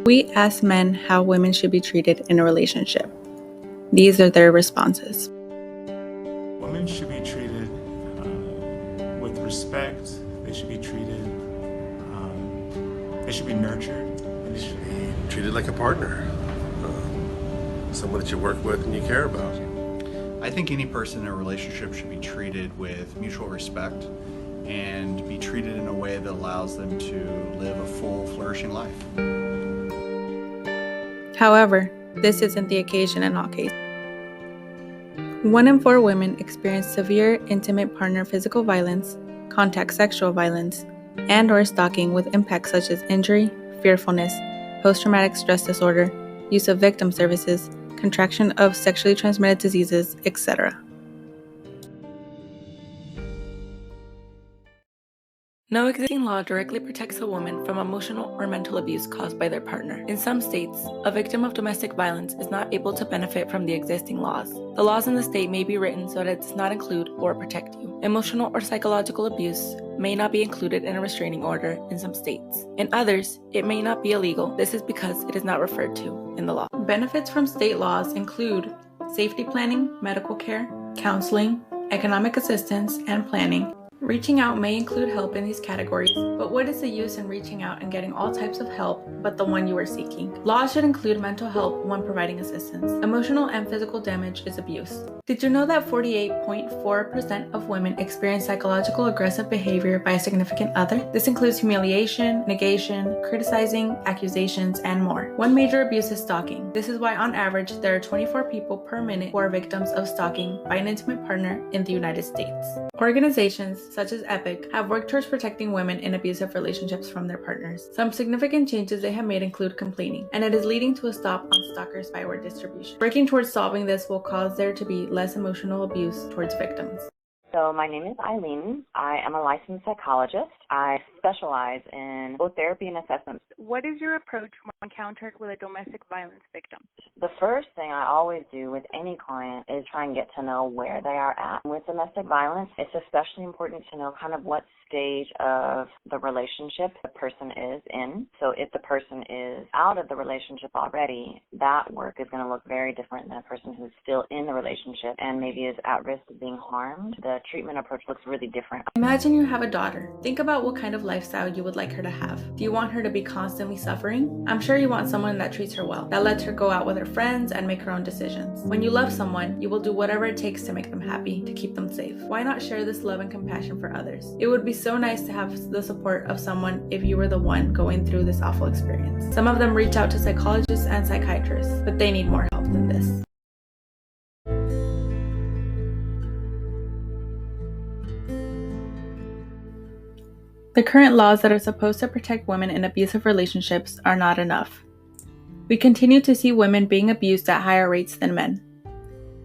We asked men how women should be treated in a relationship. These are their responses. Women should be treated with respect. They should be treated, they should be nurtured. And They should be treated like a partner, someone that you work with and you care about. I think any person in a relationship should be treated with mutual respect and be treated in a way that allows them to live a full, flourishing life. However, this isn't the occasion in all cases. 1 in 4 women experience severe intimate partner physical violence, contact sexual violence, and/or stalking with impacts such as injury, fearfulness, post-traumatic stress disorder, use of victim services, contraction of sexually transmitted diseases, etc. No existing law directly protects a woman from emotional or mental abuse caused by their partner. In some states, a victim of domestic violence is not able to benefit from the existing laws. The laws in the state may be written so that it does not include or protect you. Emotional or psychological abuse may not be included in a restraining order in some states. In others, it may not be illegal. This is because it is not referred to in the law. Benefits from state laws include safety planning, medical care, counseling, economic assistance, and planning. Reaching out may include help in these categories, but what is the use in reaching out and getting all types of help but the one you are seeking? Laws should include mental help when providing assistance. Emotional and physical damage is abuse. Did you know that 48.4% of women experience psychological aggressive behavior by a significant other? This includes humiliation, negation, criticizing, accusations, and more. One major abuse is stalking. This is why on average there are 24 people per minute who are victims of stalking by an intimate partner in the United States. Organizations such as EPIC have worked towards protecting women in abusive relationships from their partners. Some significant changes they have made include complaining, and it is leading to a stop on stalker spyware distribution. Working towards solving this will cause there to be less emotional abuse towards victims. So my name is Eileen. I am a licensed psychologist. I specialize in both therapy and assessment. What is your approach when encountered with a domestic violence victim? The first thing I always do with any client is try and get to know where they are at. With domestic violence, it's especially important to know kind of what stage of the relationship the person is in. So if the person is out of the relationship already, that work is going to look very different than a person who's still in the relationship and maybe is at risk of being harmed. The treatment approach looks really different. Imagine you have a daughter. Think about what kind of lifestyle you would like her to have. Do you want her to be constantly suffering? I'm sure you want someone that treats her well, that lets her go out with her friends and make her own decisions. When you love someone, you will do whatever it takes to make them happy, to keep them safe. Why not share this love and compassion for others? It would be so nice to have the support of someone if you were the one going through this awful experience. Some of them reach out to psychologists and psychiatrists, but they need more help than this. The current laws that are supposed to protect women in abusive relationships are not enough. We continue to see women being abused at higher rates than men.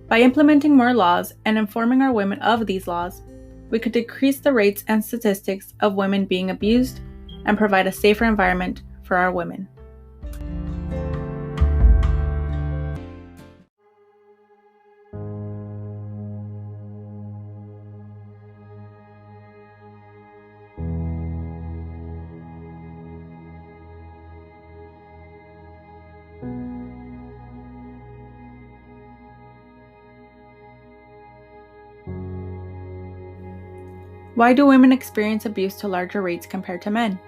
By implementing more laws and informing our women of these laws, we could decrease the rates and statistics of women being abused and provide a safer environment for our women. Why do women experience abuse to larger rates compared to men?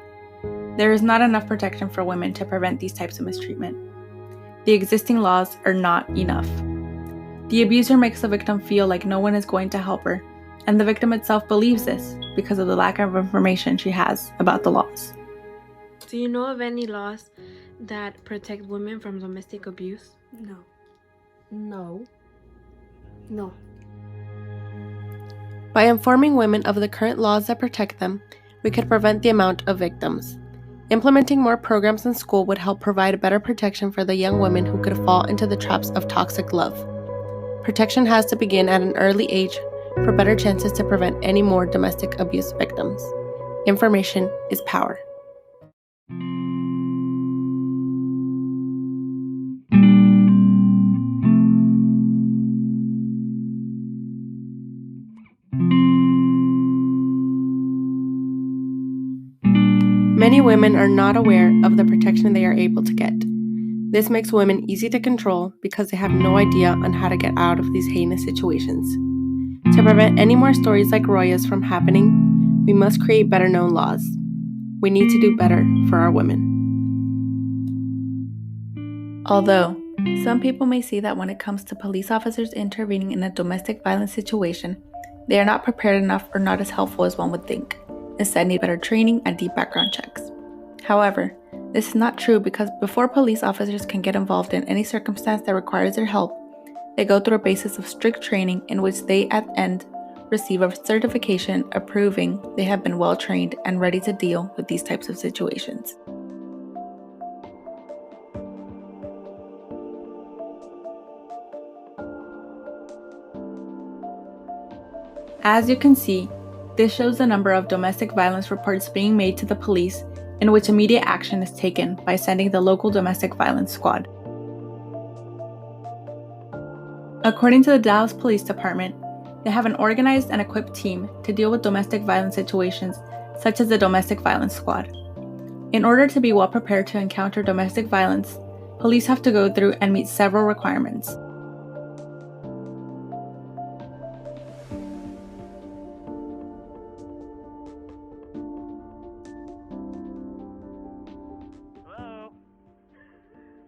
There is not enough protection for women to prevent these types of mistreatment. The existing laws are not enough. The abuser makes the victim feel like no one is going to help her, and the victim itself believes this because of the lack of information she has about the laws. Do you know of any laws that protect women from domestic abuse? No. By informing women of the current laws that protect them, we could prevent the amount of victims. Implementing more programs in school would help provide better protection for the young women who could fall into the traps of toxic love. Protection has to begin at an early age for better chances to prevent any more domestic abuse victims. Information is power. Many women are not aware of the protection they are able to get. This makes women easy to control because they have no idea on how to get out of these heinous situations. To prevent any more stories like Roya's from happening, we must create better known laws. We need to do better for our women. Although, some people may see that when it comes to police officers intervening in a domestic violence situation, they are not prepared enough or not as helpful as one would think. Instead, need better training and deep background checks. However, this is not true because before police officers can get involved in any circumstance that requires their help, they go through a basis of strict training in which they at the end receive a certification approving they have been well trained and ready to deal with these types of situations. As you can see, this shows the number of domestic violence reports being made to the police in which immediate action is taken by sending the local domestic violence squad. According to the Dallas Police Department, they have an organized and equipped team to deal with domestic violence situations such as the domestic violence squad. In order to be well prepared to encounter domestic violence, police have to go through and meet several requirements.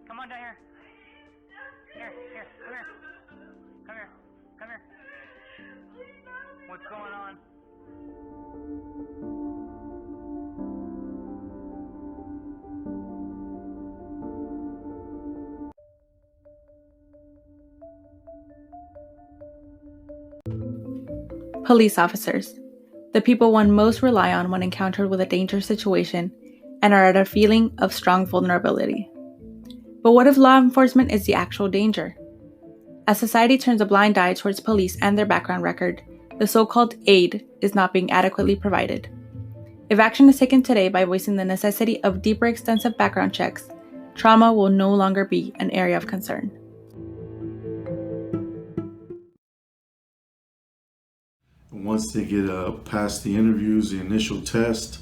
Come on down here. Here, come here. Come here. What's going on? Police officers, the people one most rely on when encountered with a dangerous situation and are at a feeling of strong vulnerability. But what if law enforcement is the actual danger? As society turns a blind eye towards police and their background record, the so-called aid is not being adequately provided. If action is taken today by voicing the necessity of deeper extensive background checks, trauma will no longer be an area of concern. Once they get past the interviews, the initial test,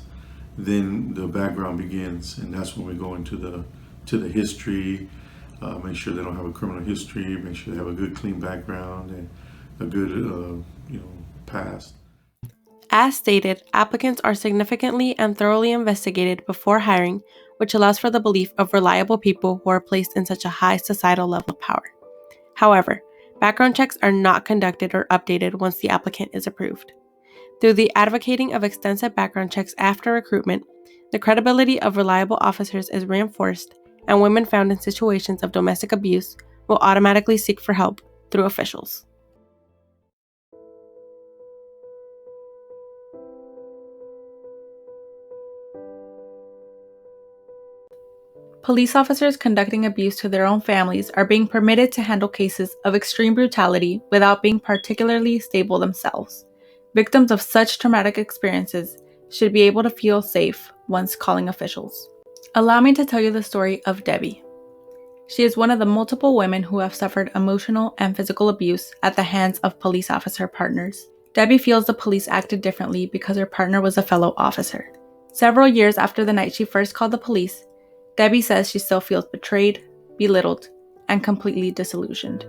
then the background begins, and that's when we go into the history, make sure they don't have a criminal history, make sure they have a good clean background and a good past. As stated, applicants are significantly and thoroughly investigated before hiring, which allows for the belief of reliable people who are placed in such a high societal level of power. However, background checks are not conducted or updated once the applicant is approved. Through the advocating of extensive background checks after recruitment, the credibility of reliable officers is reinforced, and women found in situations of domestic abuse will automatically seek for help through officials. Police officers conducting abuse to their own families are being permitted to handle cases of extreme brutality without being particularly stable themselves. Victims of such traumatic experiences should be able to feel safe once calling officials. Allow me to tell you the story of Debbie. She is one of the multiple women who have suffered emotional and physical abuse at the hands of police officer partners. Debbie feels the police acted differently because her partner was a fellow officer. Several years after the night she first called the police, Debbie says she still feels betrayed, belittled, and completely disillusioned.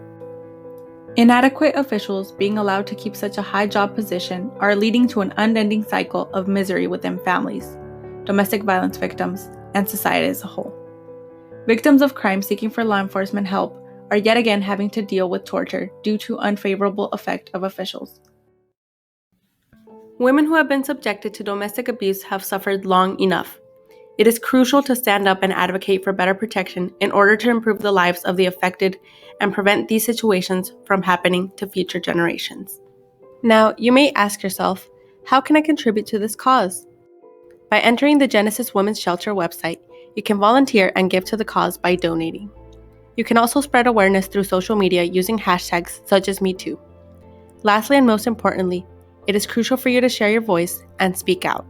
Inadequate officials being allowed to keep such a high job position are leading to an unending cycle of misery within families, domestic violence victims, and society as a whole. Victims of crime seeking for law enforcement help are yet again having to deal with torture due to unfavorable effect of officials. Women who have been subjected to domestic abuse have suffered long enough. It is crucial to stand up and advocate for better protection in order to improve the lives of the affected and prevent these situations from happening to future generations. Now, you may ask yourself, how can I contribute to this cause? By entering the Genesis Women's Shelter website, you can volunteer and give to the cause by donating. You can also spread awareness through social media using hashtags such as #MeToo. Lastly and most importantly, it is crucial for you to share your voice and speak out.